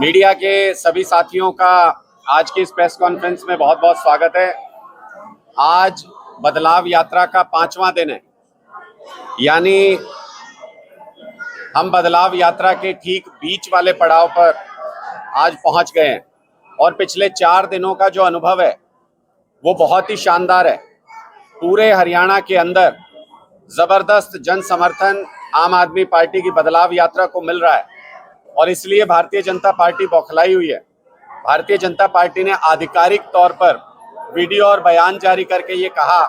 Media के सभी साथियों का आज की इस प्रेस कॉन्फ्रेंस में बहुत बहुत स्वागत है। आज बदलाव यात्रा का 5वां दिन है, यानी हम बदलाव यात्रा के ठीक बीच वाले पड़ाव पर आज पहुंच गए हैं और पिछले 4 दिनों का जो अनुभव है वो बहुत ही शानदार है। पूरे हरियाणा के अंदर जबरदस्त जन समर्थन आम आदमी पार्टी की बदलाव यात्रा को मिल रहा है और इसलिए भारतीय जनता पार्टी बौखलाई हुई है। भारतीय जनता पार्टी ने आधिकारिक तौर पर वीडियो और बयान जारी करके ये कहा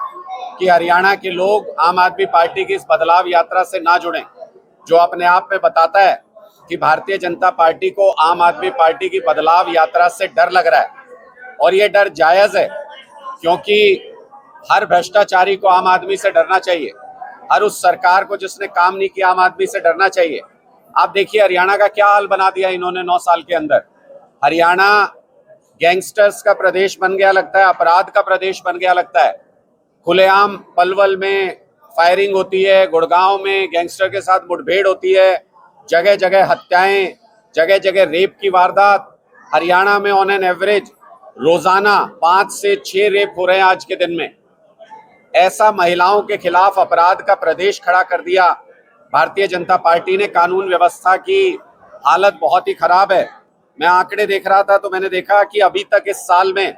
कि हरियाणा के लोग आम आदमी पार्टी की इस बदलाव यात्रा से ना जुड़ें, जो अपने आप में बताता है कि भारतीय जनता पार्टी को आम आदमी पार्टी की बदलाव यात्रा से डर लग रहा है। और ये डर जायज है, क्योंकि हर भ्रष्टाचारी को आम आदमी से डरना चाहिए, हर उस सरकार को जिसने काम नहीं किया आम आदमी से डरना चाहिए। आप देखिए हरियाणा का क्या हाल बना दिया इन्होंने 9 साल के अंदर। हरियाणा गैंगस्टर्स का प्रदेश बन गया लगता है, अपराध का प्रदेश बन गया लगता है। खुलेआम पलवल में फायरिंग होती है, गुड़गांव में गैंगस्टर के साथ मुठभेड़ होती है, जगह जगह हत्याएं, जगह जगह रेप की वारदात। हरियाणा में ऑन एन एवरेज रोजाना 5 से 6 रेप हो रहे हैं आज के दिन में। ऐसा महिलाओं के खिलाफ अपराध का प्रदेश खड़ा कर दिया भारतीय जनता पार्टी ने। कानून व्यवस्था की हालत बहुत ही खराब है। मैं आंकड़े देख रहा था तो मैंने देखा कि अभी तक इस साल में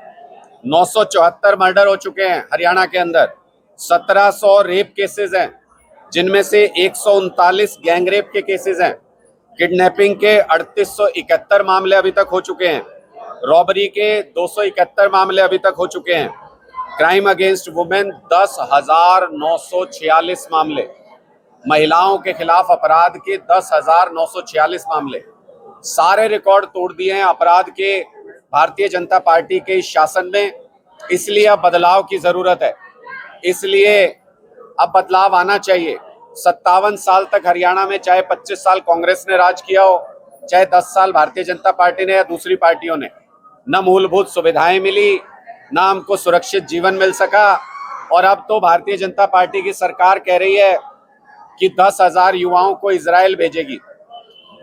974 मर्डर हो चुके हैं हरियाणा के अंदर। 1700 रेप केसेस हैं, जिनमें से 139 गैंग रेप के केसेस हैं। किडनैपिंग के 3871 मामले अभी तक हो चुके हैं। रॉबरी के 271 मामले अभी तक हो चुके हैं। क्राइम अगेंस्ट वुमेन 10,946 मामले, महिलाओं के खिलाफ अपराध के 10,946 मामले, सारे रिकॉर्ड तोड़ दिए हैं अपराध के भारतीय जनता पार्टी के इस शासन में। इसलिए अब बदलाव की जरूरत है, इसलिए अब बदलाव आना चाहिए। 57 साल तक हरियाणा में, चाहे 25 साल कांग्रेस ने राज किया हो, चाहे 10 साल भारतीय जनता पार्टी ने या दूसरी पार्टियों ने, न मूलभूत सुविधाएं मिली, न हमको सुरक्षित जीवन मिल सका। और अब तो भारतीय जनता पार्टी की सरकार कह रही है कि 10,000 युवाओं को इजराइल भेजेगी।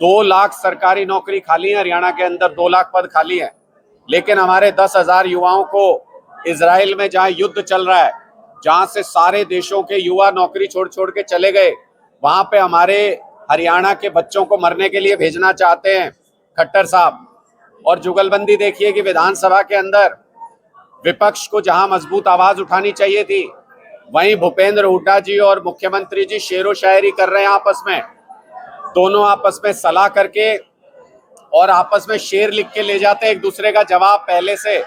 2 लाख सरकारी नौकरी खाली है हरियाणा के अंदर, 2 लाख पद खाली है, लेकिन हमारे 10,000 युवाओं को इजराइल में, जहां युद्ध चल रहा है, जहां से सारे देशों के युवा नौकरी छोड़ छोड़ के चले गए, वहां पे हमारे हरियाणा के बच्चों को मरने के लिए भेजना चाहते हैं खट्टर साहब। और जुगलबंदी देखिए कि विधानसभा के अंदर विपक्ष को जहां मजबूत आवाज उठानी चाहिए थी, वहीं भूपेंद्र हुड्डा जी और मुख्यमंत्री जी शेरो शायरी कर रहे हैं आपस में। दोनों आपस में सलाह करके और आपस में शेर लिख के ले जाते हैं एक दूसरे का जवाब पहले से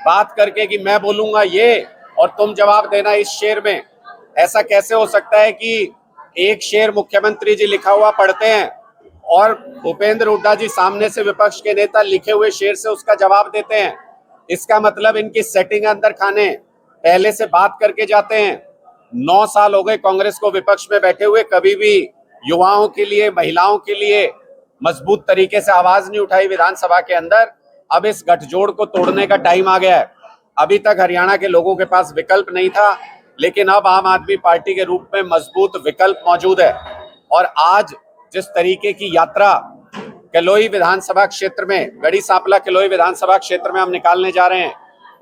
बात करके कि मैं बोलूंगा ये और तुम जवाब देना इस शेर में। ऐसा कैसे हो सकता है कि एक शेर मुख्यमंत्री जी लिखा हुआ पढ़ते हैं और भूपेंद्र हुड्डा जी सामने से विपक्ष के नेता लिखे हुए शेर से उसका जवाब देते हैं? इसका मतलब इनकी सेटिंग अंदर खाने पहले से बात करके जाते हैं। 9 साल हो गए कांग्रेस को विपक्ष में बैठे हुए, कभी भी युवाओं के लिए, महिलाओं के लिए मजबूत तरीके से आवाज नहीं उठाई विधानसभा के अंदर। अब इस गठजोड़ को तोड़ने का टाइम आ गया है। अभी तक हरियाणा के लोगों के पास विकल्प नहीं था, लेकिन अब आम आदमी पार्टी के रूप में मजबूत विकल्प मौजूद है। और आज जिस तरीके की यात्रा किलोई विधानसभा क्षेत्र में, गढ़ी सांपला किलोई विधानसभा क्षेत्र में हम निकालने जा रहे हैं,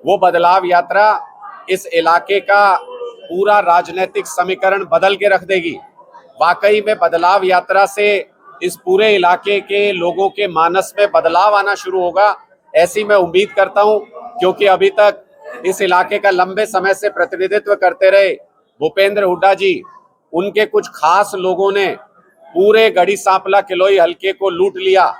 वो बदलाव यात्रा इस इलाके का पूरा राजनीतिक समीकरण बदल के रख देगी। वाकई में बदलाव यात्रा से इस पूरे इलाके के लोगों के मानस में बदलाव आना शुरू होगा, ऐसी मैं उम्मीद करता हूं। क्योंकि अभी तक इस इलाके का लंबे समय से प्रतिनिधित्व करते रहे भूपेंद्र हुड्डा जी, उनके कुछ खास लोगों ने पूरे गढ़ी सांपला किलोई हल्के को लूट लिया।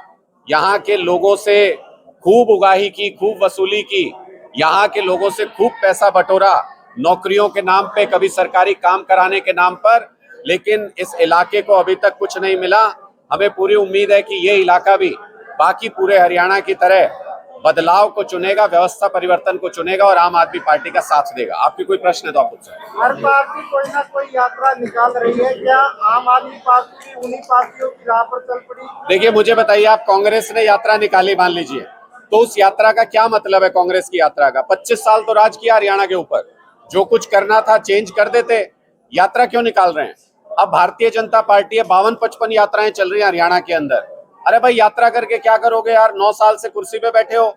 यहाँ के लोगों से खूब उगाही की, खूब वसूली की, यहाँ के लोगों से खूब पैसा बटोरा, नौकरियों के नाम पे, कभी सरकारी काम कराने के नाम पर, लेकिन इस इलाके को अभी तक कुछ नहीं मिला। हमें पूरी उम्मीद है कि ये इलाका भी बाकी पूरे हरियाणा की तरह बदलाव को चुनेगा, व्यवस्था परिवर्तन को चुनेगा और आम आदमी पार्टी का साथ देगा। आपके कोई प्रश्न है तो आप पूछ सकते हैं। हर पार्टी कोई ना कोई यात्रा निकाल रही है, क्या आम आदमी पार्टी उन्हीं पार्टियों की राह पर चल पड़ी? देखिए, मुझे बताइए, आप कांग्रेस ने यात्रा निकाली मान लीजिए, तो उस यात्रा का क्या मतलब है? कांग्रेस की यात्रा का 25 साल तो राज किया हरियाणा के ऊपर, जो कुछ करना था चेंज कर देते, यात्रा क्यों निकाल रहे हैं? अब भारतीय जनता पार्टी है, 52-55 यात्राएं चल रही है हरियाणा के अंदर। अरे भाई यात्रा करके क्या करोगे यार, 9 साल से कुर्सी पे बैठे हो।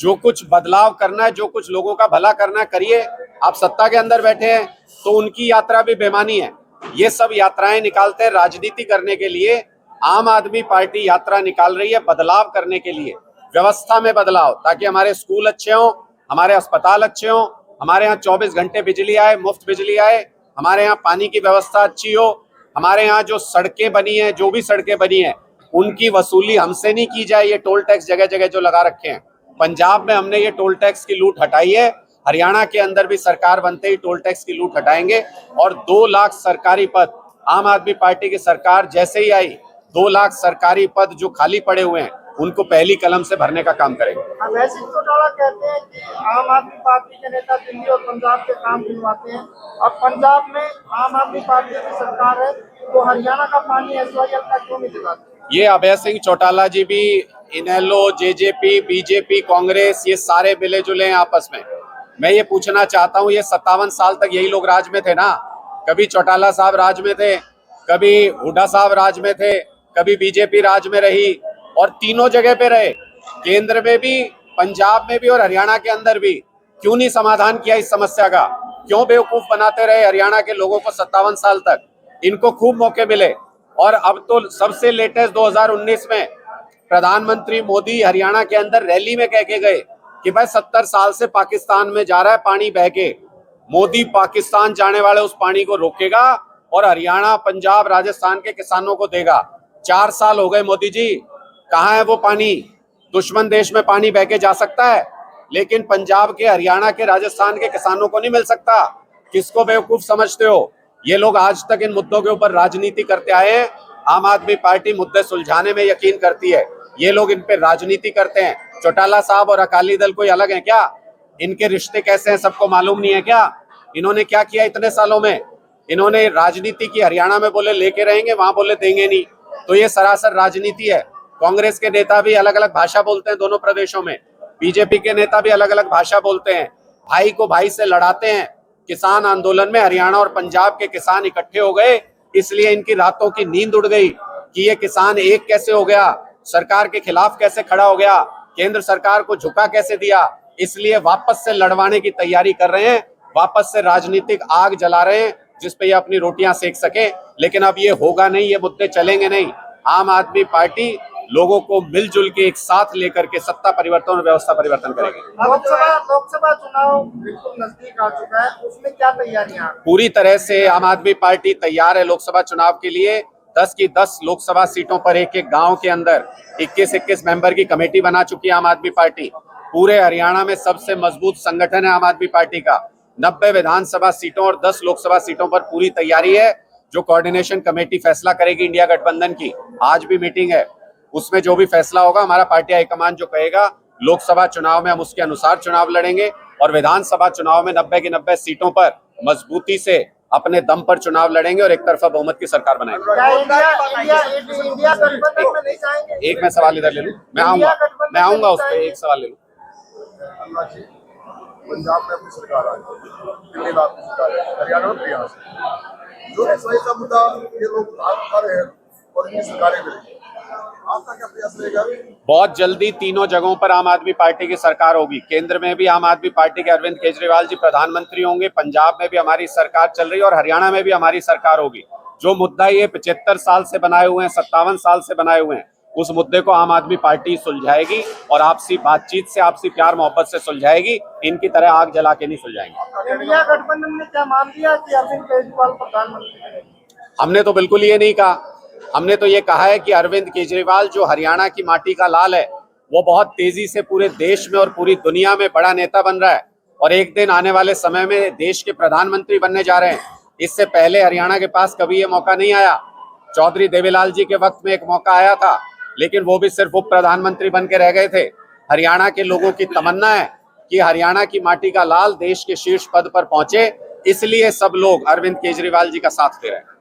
जो कुछ बदलाव करना है, जो कुछ लोगों का भला करना है करिए। आप सत्ता के अंदर बैठे हैं तो उनकी यात्रा भी बेमानी है। ये सब यात्राएं निकालते हैं राजनीति करने के लिए। आम आदमी पार्टी यात्रा निकाल रही है बदलाव करने के लिए, व्यवस्था में बदलाव, ताकि हमारे स्कूल अच्छे हों, हमारे अस्पताल अच्छे हों, हमारे यहाँ 24 घंटे बिजली आए, मुफ्त बिजली आए, हमारे यहाँ पानी की व्यवस्था अच्छी हो, हमारे यहाँ जो सड़कें बनी हैं, जो भी सड़कें बनी हैं उनकी वसूली हमसे नहीं की जाए। ये टोल टैक्स जगह जगह जो लगा रखे हैं, पंजाब में हमने ये टोल टैक्स की लूट हटाई है, हरियाणा के अंदर भी सरकार बनते ही टोल टैक्स की लूट हटाएंगे। और 2 लाख सरकारी पद, आम आदमी पार्टी की सरकार जैसे ही आई 2 लाख सरकारी पद जो खाली पड़े हुए हैं उनको पहली कलम से भरने का काम करेंगे। अभय सिंह चौटाला कहते हैं कि आम आदमी पार्टी के नेता दिल्ली और पंजाब के काम दिलवाते हैं। अब पंजाब में आम आदमी पार्टी की सरकार है तो हरियाणा का पानी एसवाईएल का क्यों नहीं दिलाते? ये अभय सिंह चौटाला जी भी इनेलो, जेजेपी, बीजेपी, कांग्रेस, ये सारे मिले जुले हैं आपस में। मैं ये पूछना चाहता हूँ, ये 57 साल तक यही लोग राज में थे ना। कभी चौटाला साहब राज में थे, कभी हुड्डा साहब राज में थे, कभी बीजेपी राज में रही, और तीनों जगह पे रहे, केंद्र में भी, पंजाब में भी और हरियाणा के अंदर भी। क्यों नहीं समाधान किया इस समस्या का? क्यों बेवकूफ बनाते रहे हरियाणा के लोगों को 57 साल तक? इनको खूब मौके मिले। और अब तो सबसे लेटेस्ट 2019 में प्रधानमंत्री मोदी हरियाणा के अंदर रैली में कह के गए कि भाई 70 साल से पाकिस्तान में जा रहा है पानी बह के, मोदी पाकिस्तान जाने वाले उस पानी को रोकेगा और हरियाणा, पंजाब, राजस्थान के किसानों को देगा। 4 साल हो गए मोदी जी, कहाँ है वो पानी? दुश्मन देश में पानी बह के जा सकता है, लेकिन पंजाब के, हरियाणा के, राजस्थान के किसानों को नहीं मिल सकता। किसको बेवकूफ समझते हो? ये लोग आज तक इन मुद्दों के ऊपर राजनीति करते आए हैं। आम आदमी पार्टी मुद्दे सुलझाने में यकीन करती है, ये लोग इन पे राजनीति करते हैं। चौटाला साहब और अकाली दल कोई अलग है क्या? इनके रिश्ते कैसे हैं सबको मालूम नहीं है क्या? इन्होंने क्या किया इतने सालों में? इन्होंने राजनीति की, हरियाणा में बोले लेके रहेंगे, वहां बोले देंगे नहीं, तो ये सरासर राजनीति है। कांग्रेस के नेता भी अलग अलग भाषा बोलते हैं दोनों प्रदेशों में, बीजेपी के नेता भी अलग अलग भाषा बोलते हैं, भाई को भाई से लड़ाते हैं। किसान आंदोलन में हरियाणा और पंजाब के किसान इकट्ठे हो गए, इसलिए इनकी रातों की नींद उड़ गई कि ये किसान एक कैसे हो गया, सरकार के खिलाफ कैसे खड़ा हो गया, केंद्र सरकार को झुका कैसे दिया। इसलिए वापस से लड़वाने की तैयारी कर रहे हैं, वापस से राजनीतिक आग जला रहे हैं जिसपे ये अपनी रोटियां सेक सके। लेकिन अब ये होगा नहीं, ये मुद्दे चलेंगे नहीं। आम आदमी पार्टी लोगों को मिलजुल के एक साथ लेकर के सत्ता परिवर्तन और व्यवस्था परिवर्तन करेगी। लोकसभा चुनाव बिल्कुल नजदीक आ चुका है, उसमें क्या तैयारियां? पूरी तरह से आम आदमी पार्टी तैयार है लोकसभा चुनाव के लिए। 10 की 10 लोकसभा सीटों पर एक एक गांव के अंदर 21-21 मेंबर की कमेटी बना चुकी है आम आदमी पार्टी। पूरे हरियाणा में सबसे मजबूत संगठन है आम आदमी पार्टी का। 90 विधानसभा सीटों और 10 लोकसभा सीटों पर पूरी तैयारी है। जो कोऑर्डिनेशन कमेटी फैसला करेगी इंडिया गठबंधन की, आज भी मीटिंग है, उसमें जो भी फैसला होगा हमारा पार्टी हाईकमान जो कहेगा, लोकसभा चुनाव में हम उसके अनुसार चुनाव लड़ेंगे और विधानसभा चुनाव में 90 की 90 सीटों पर मजबूती से अपने दम पर चुनाव लड़ेंगे और एक तरफा बहुमत की सरकार बनाएंगे। इंडिया गठबंधन में नहीं जाएंगे? एक मैं सवाल इधर ले लूं, मैं आऊंगा उस पर, एक सवाल ले लूं। पंजाब में अपनी सरकार आ गई, दिल्ली में अपनी सरकार है, हरियाणा में प्रयास है। जो एसवाई का मुद्दा ये लोग आज उठा रहे हैं और इनकी सरकारें मिलेंगी, आपका क्या प्रयास रहेगा? बहुत जल्दी तीनों जगहों पर आम आदमी पार्टी की सरकार होगी। केंद्र में भी आम आदमी पार्टी के अरविंद केजरीवाल जी प्रधानमंत्री होंगे, पंजाब में भी हमारी सरकार चल रही है और हरियाणा में भी हमारी सरकार होगी। जो मुद्दा ये 75 साल से बनाए हुए हैं, 57 साल से बनाए हुए हैं, उस मुद्दे को आम आदमी पार्टी सुलझाएगी और आपसी बातचीत से, आपसी प्यार मोहब्बत से सुलझाएगी। इनकी तरह आग जला के नहीं सुलझाएंगे। इंडिया गठबंधन ने क्या मान लिया कि अरविंद केजरीवाल प्रधानमंत्री? हमने तो बिल्कुल ये नहीं कहा। हमने तो ये कहा है कि अरविंद केजरीवाल जो हरियाणा की माटी का लाल है, वो बहुत तेजी से पूरे देश में और पूरी दुनिया में बड़ा नेता बन रहा है और एक दिन आने वाले समय में देश के प्रधानमंत्री बनने जा रहे हैं। इससे पहले हरियाणा के पास कभी ये मौका नहीं आया। चौधरी देवीलाल जी के वक्त में एक मौका आया था, लेकिन वो भी सिर्फ उप प्रधानमंत्री बन के रह गए थे। हरियाणा के लोगों की तमन्ना है कि हरियाणा की माटी का लाल देश के शीर्ष पद पर पहुंचे, इसलिए सब लोग अरविंद केजरीवाल जी का साथ दे रहे हैं।